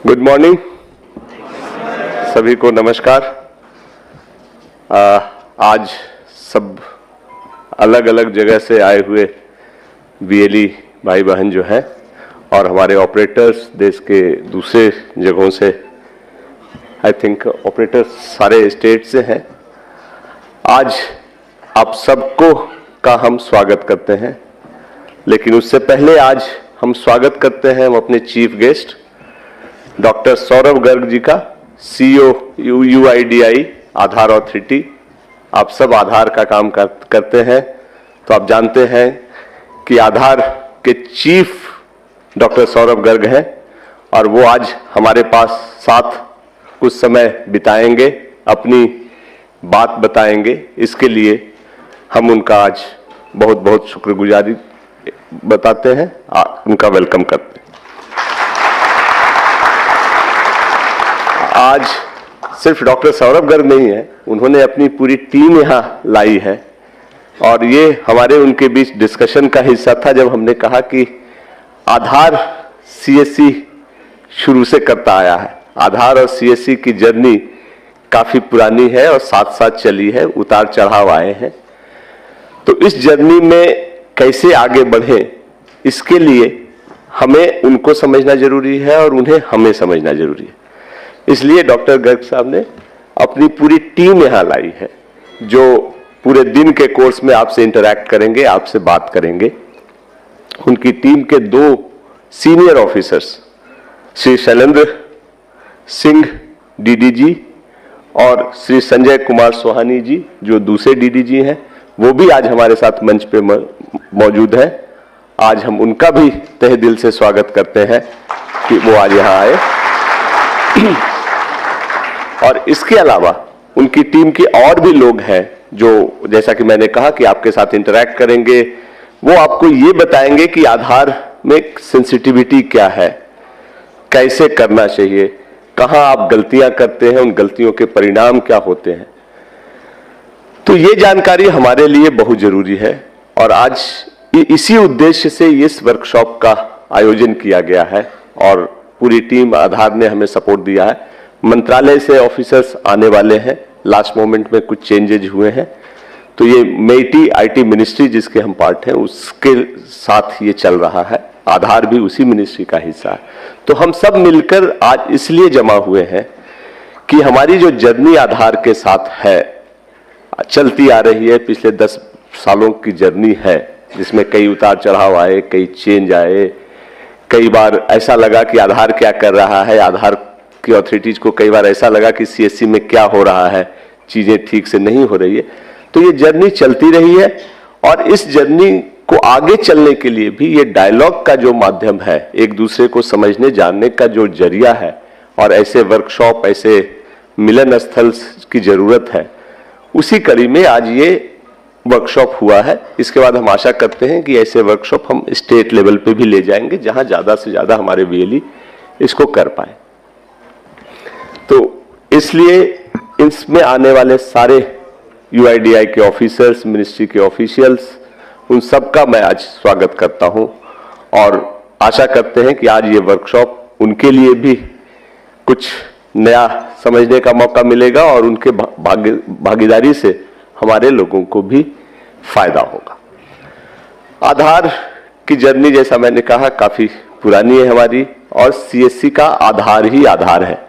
Good morning, सभी को नमस्कार। आज सब अलग अलग जगह से आए हुए बीएलई भाई बहन जो हैं और हमारे ऑपरेटर्स देश के दूसरे जगहों से, आई थिंक ऑपरेटर्स सारे स्टेट से हैं। आज आप सबको का हम स्वागत करते हैं, लेकिन उससे पहले आज हम स्वागत करते हैं हम अपने chief guest doctor Saurabh Garg ji का, सीईओ यूआईडीआई आधार अथॉरिटी। आप सब आधार का काम करते हैं तो आप जानते हैं कि आधार के चीफ डॉक्टर सौरभ गर्ग हैं और वो आज हमारे पास साथ कुछ समय बिताएंगे, अपनी बात बताएंगे। इसके लिए हम उनका आज बहुत बहुत शुक्रगुजारी बताते हैं, उनका वेलकम करते हैं। आज सिर्फ डॉक्टर सौरभ गर्ग नहीं है, उन्होंने अपनी पूरी टीम यहाँ लाई है और ये हमारे उनके बीच डिस्कशन का हिस्सा था जब हमने कहा कि आधार सीएससी शुरू से करता आया है। आधार और सीएससी की जर्नी काफी पुरानी है और साथ साथ चली है, उतार चढ़ाव आए हैं। तो इस जर्नी में कैसे आगे बढ़े, इसके लिए हमें उनको समझना जरूरी है और उन्हें हमें समझना जरूरी है। इसलिए डॉक्टर गर्ग साहब ने अपनी पूरी टीम यहाँ लाई है जो पूरे दिन के कोर्स में आपसे इंटरैक्ट करेंगे, आपसे बात करेंगे। उनकी टीम के 2 senior officers Shri Shailendra Singh DDG और श्री संजय कुमार सोहानी जी जो दूसरे डीडीजी हैं, वो भी आज हमारे साथ मंच पे मौजूद हैं। आज हम उनका भी तहे दिल से स्वागत करते हैं कि वो आज यहाँ आए। और इसके अलावा उनकी टीम के और भी लोग हैं जो, जैसा कि मैंने कहा, कि आपके साथ इंटरैक्ट करेंगे। वो आपको ये बताएंगे कि आधार में सेंसिटिविटी क्या है, कैसे करना चाहिए, कहां आप गलतियां करते हैं, उन गलतियों के परिणाम क्या होते हैं। तो ये जानकारी हमारे लिए बहुत जरूरी है और आज इसी उद्देश्य से इस वर्कशॉप का आयोजन किया गया है और पूरी टीम आधार ने हमें सपोर्ट दिया है। मंत्रालय से ऑफिसर्स आने वाले हैं, लास्ट मोमेंट में कुछ चेंजेज हुए हैं, तो ये मेटी आईटी मिनिस्ट्री जिसके हम पार्ट हैं उसके साथ ये चल रहा है। आधार भी उसी मिनिस्ट्री का हिस्सा है। तो हम सब मिलकर आज इसलिए जमा हुए हैं कि हमारी जो जर्नी आधार के साथ है, चलती आ रही है, पिछले 10 सालों की जर्नी है जिसमें कई उतार चढ़ाव आए, कई चेंज आए। कई बार ऐसा लगा कि आधार क्या कर रहा है, आधार की अथॉरिटीज को कई बार ऐसा लगा कि सीएससी में क्या हो रहा है, चीजें ठीक से नहीं हो रही है। तो ये जर्नी चलती रही है और इस जर्नी को आगे चलने के लिए भी ये डायलॉग का जो माध्यम है, एक दूसरे को समझने जानने का जो जरिया है, और ऐसे वर्कशॉप, ऐसे मिलन स्थल की जरूरत है, उसी कड़ी में आज ये वर्कशॉप हुआ है। इसके बाद हम आशा करते हैं कि ऐसे वर्कशॉप हम स्टेट लेवल पे भी ले जाएंगे जहां ज्यादा से ज्यादा हमारे बीएलई इसको कर पाए। तो इसलिए इसमें आने वाले सारे यूआईडीआई के ऑफिसर्स, मिनिस्ट्री के ऑफिशियल्स, उन सब का मैं आज स्वागत करता हूं और आशा करते हैं कि आज ये वर्कशॉप उनके लिए भी कुछ नया समझने का मौका मिलेगा और उनके भागीदारी से हमारे लोगों को भी फायदा होगा। आधार की जर्नी, जैसा मैंने कहा, काफी पुरानी है हमारी और सीएससी का आधार ही आधार है।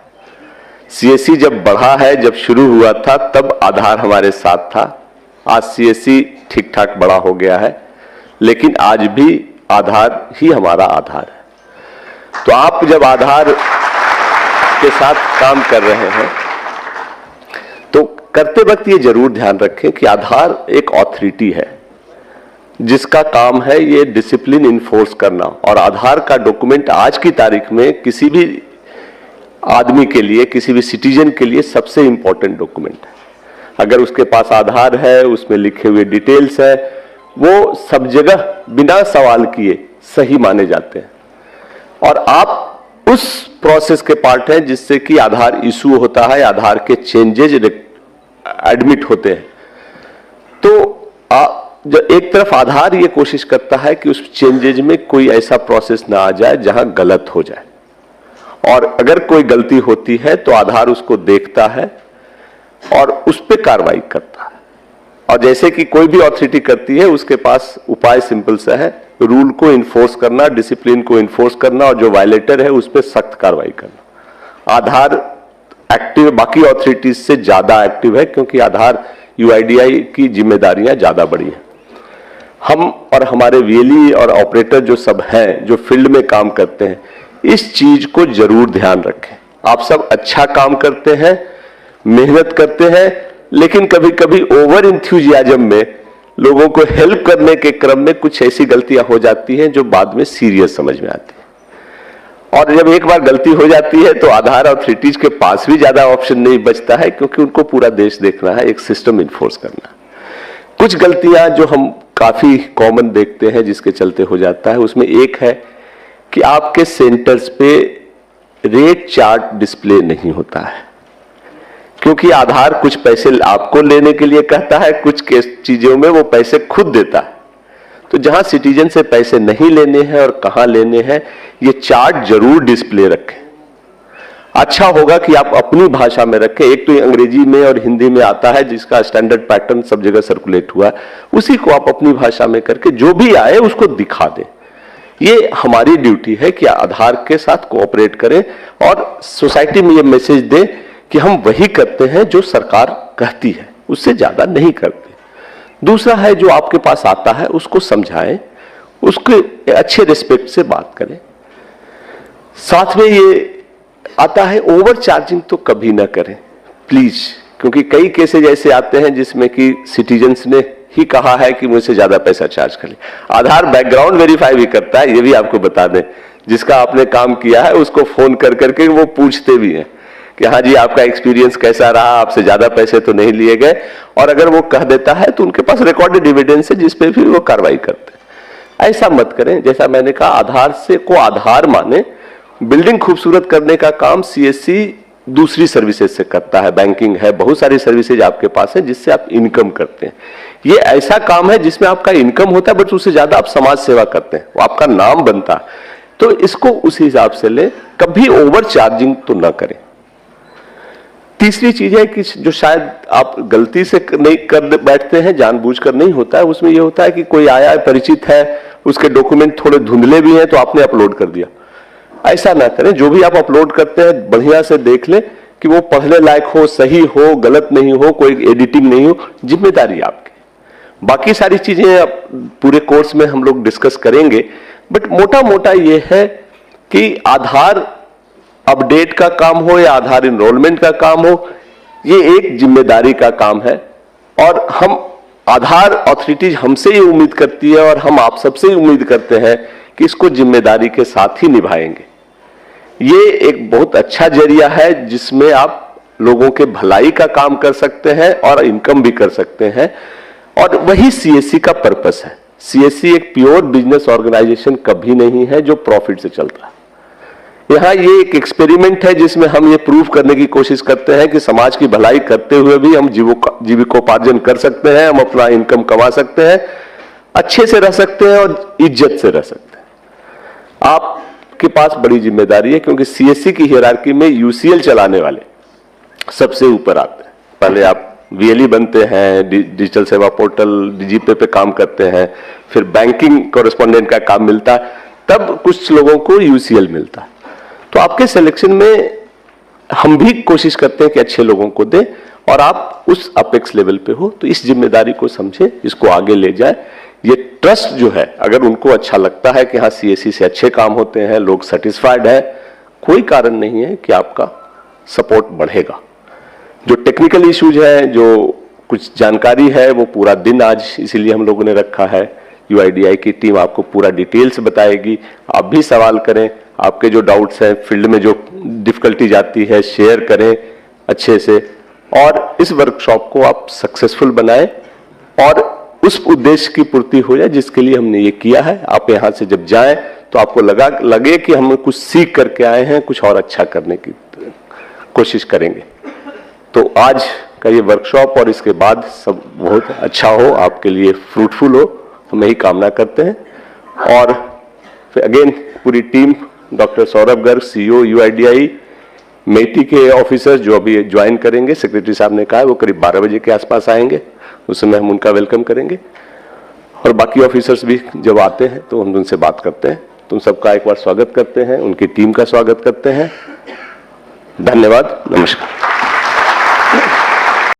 सीएससी जब बढ़ा है, जब शुरू हुआ था, तब आधार हमारे साथ था। आज सीएससी ठीक ठाक बड़ा हो गया है, लेकिन आज भी आधार ही हमारा आधार है। तो आप जब आधार के साथ काम कर रहे हैं तो करते वक्त ये जरूर ध्यान रखें कि आधार एक अथॉरिटी है जिसका काम है ये डिसिप्लिन इन्फोर्स करना, और आधार का डॉक्यूमेंट आज की तारीख में किसी भी आदमी के लिए, किसी भी सिटीजन के लिए सबसे इंपॉर्टेंट डॉक्यूमेंट है। अगर उसके पास आधार है, उसमें लिखे हुए डिटेल्स है, वो सब जगह बिना सवाल किए सही माने जाते हैं और आप उस प्रोसेस के पार्ट हैं जिससे कि आधार इशू होता है, आधार के चेंजेज एडमिट होते हैं। तो जो एक तरफ आधार ये कोशिश करता है कि उस चेंजेज में कोई ऐसा प्रोसेस ना आ जाए जहां गलत हो जाए, और अगर कोई गलती होती है तो आधार उसको देखता है और उस पर कार्रवाई करता है। और जैसे कि कोई भी अथॉरिटी करती है, उसके पास उपाय सिंपल सा है, रूल को इन्फोर्स करना, डिसिप्लिन को इन्फोर्स करना, और जो वायलेटर है उस पर सख्त कार्रवाई करना। आधार एक्टिव बाकी अथॉरिटीज से ज्यादा एक्टिव है, क्योंकि आधार यूआईडीआई की जिम्मेदारियां ज्यादा बड़ी हैं। हम और हमारे वीएलई और ऑपरेटर जो सब हैं, जो फील्ड में काम करते हैं, इस चीज को जरूर ध्यान रखें। आप सब अच्छा काम करते हैं, मेहनत करते हैं, लेकिन कभी कभी ओवर इंथ्यूजियाज्म में लोगों को हेल्प करने के क्रम में कुछ ऐसी गलतियां हो जाती हैं जो बाद में सीरियस समझ में आती है। और जब एक बार गलती हो जाती है तो आधार अथॉरिटीज के पास भी ज्यादा ऑप्शन नहीं बचता है, क्योंकि उनको पूरा देश देखना है, एक सिस्टम इन्फोर्स करना है। कुछ गलतियां जो हम काफी कॉमन देखते हैं जिसके चलते हो जाता है, उसमें एक है कि आपके सेंटर्स पे रेट चार्ट डिस्प्ले नहीं होता है, क्योंकि आधार कुछ पैसे आपको लेने के लिए कहता है, कुछ चीजों में वो पैसे खुद देता है। तो जहां सिटीजन से पैसे नहीं लेने हैं और कहां लेने हैं, ये चार्ट जरूर डिस्प्ले रखें। अच्छा होगा कि आप अपनी भाषा में रखें। एक तो अंग्रेजी में और हिंदी में आता है, जिसका स्टैंडर्ड पैटर्न सब जगह सर्कुलेट हुआ है, उसी को आप अपनी भाषा में करके जो भी आए उसको दिखा दें। ये हमारी ड्यूटी है कि आधार के साथ कोऑपरेट करें और सोसाइटी में ये मैसेज दें कि हम वही करते हैं जो सरकार कहती है, उससे ज्यादा नहीं करते। दूसरा है, जो आपके पास आता है उसको समझाएं, उसके अच्छे रिस्पेक्ट से बात करें। साथ में ये आता है, ओवर चार्जिंग तो कभी ना करें प्लीज, क्योंकि कई केसेज ऐसे आते हैं जिसमें कि सिटीजन्स ने ही कहा है कि मुझसे ज्यादा पैसा चार्ज कर ले। आधार बैकग्राउंड वेरीफाई भी करता है, ये भी आपको बता दें। जिसका आपने काम किया है उसको फोन कर करके वो पूछते भी हैं कि हाँ जी आपका एक्सपीरियंस कैसा रहा, आपसे ज्यादा पैसे तो नहीं लिए गए। और अगर वो कह देता है तो उनके पास रिकॉर्डेड एविडेंस है जिस पे भी वो कार्रवाई करते हैं। ऐसा मत करें। जैसा मैंने कहा, आधार से को आधार माने। बिल्डिंग खूबसूरत करने का काम सीएससी दूसरी सर्विसेज से करता है, बैंकिंग है, बहुत सारी सर्विसेज आपके पास है जिससे आप इनकम करते हैं। ये ऐसा काम है जिसमें आपका इनकम होता है, बट उससे ज्यादा आप समाज सेवा करते हैं, वो आपका नाम बनता है। तो इसको उस हिसाब से ले, कभी ओवर चार्जिंग तो ना करें। तीसरी चीज है कि जो शायद आप गलती से नहीं कर बैठते हैं, जानबूझकर नहीं होता है, उसमें यह होता है कि कोई आया है, परिचित है, उसके डॉक्यूमेंट थोड़े धुंधले भी हैं तो आपने अपलोड कर दिया। ऐसा ना करें। जो भी आप अपलोड करते हैं बढ़िया से देख ले कि वो पढ़ने लायक हो, सही हो, गलत नहीं हो, कोई एडिटिंग नहीं हो। जिम्मेदारी आपकी। बाकी सारी चीजें पूरे कोर्स में हम लोग डिस्कस करेंगे, बट मोटा मोटा ये है कि आधार अपडेट का काम हो या आधार इनरोलमेंट का काम हो, ये एक जिम्मेदारी का काम है। और हम आधार अथॉरिटीज हमसे ये उम्मीद करती है और हम आप सबसे उम्मीद करते हैं कि इसको जिम्मेदारी के साथ ही निभाएंगे। ये एक बहुत अच्छा जरिया है जिसमें आप लोगों के भलाई का काम कर सकते हैं और इनकम भी कर सकते हैं, और वही सीएससी का पर्पस है। सीएससी एक प्योर बिजनेस ऑर्गेनाइजेशन कभी नहीं है जो प्रॉफिट से चलता है। यहां ये एक एक्सपेरिमेंट है जिसमें हम ये प्रूव करने की कोशिश करते हैं कि समाज की भलाई करते हुए भी हम जीविकोपार्जन कर सकते हैं, हम अपना इनकम कमा सकते हैं, अच्छे से रह सकते हैं और इज्जत से रह सकते हैं। आपके पास बड़ी जिम्मेदारी है, क्योंकि सीएससी की हायरार्की में यूसीएल चलाने वाले सबसे ऊपर आते हैं। पहले आप वीएलई बनते हैं, डिजिटल सेवा पोर्टल डीजीपे पे काम करते हैं, फिर बैंकिंग कॉरेस्पॉन्डेंट का काम मिलता है, तब कुछ लोगों को यूसीएल मिलता है। तो आपके सिलेक्शन में हम भी कोशिश करते हैं कि अच्छे लोगों को दें और आप उस अपेक्स लेवल पे हो। तो इस जिम्मेदारी को समझे, इसको आगे ले जाए। ये ट्रस्ट जो है, अगर उनको अच्छा लगता है कि हाँ सीएससी से अच्छे काम होते हैं, लोग सेटिस्फाइड है, कोई कारण नहीं है कि आपका सपोर्ट बढ़ेगा। जो टेक्निकल इश्यूज है, जो कुछ जानकारी है, वो पूरा दिन आज इसीलिए हम लोगों ने रखा है। यूआईडीआई की टीम आपको पूरा डिटेल्स बताएगी। आप भी सवाल करें, आपके जो डाउट्स हैं, फील्ड में जो डिफिकल्टीज आती है, शेयर करें अच्छे से, और इस वर्कशॉप को आप सक्सेसफुल बनाएं और उस उद्देश्य की पूर्ति हो जाए जिसके लिए हमने ये किया है। आप यहाँ से जब जाएं तो आपको लगे कि हम कुछ सीख करके आए हैं, कुछ और अच्छा करने की कोशिश करेंगे। तो आज का ये वर्कशॉप और इसके बाद सब बहुत अच्छा हो, आपके लिए फ्रूटफुल हो, हम यही कामना करते हैं। और फिर अगेन पूरी team doctor Saurabh Garg, CEO UIDAI, MeitY के ऑफिसर्स जो अभी ज्वाइन करेंगे, सेक्रेटरी साहब ने कहा है वो करीब 12 बजे के आसपास आएंगे, उस समय हम उनका वेलकम करेंगे। और बाकी ऑफिसर्स भी जब आते हैं तो हम उनसे बात करते हैं। तो उन सबका एक बार स्वागत करते हैं, उनकी टीम का स्वागत करते हैं। धन्यवाद, नमस्कार।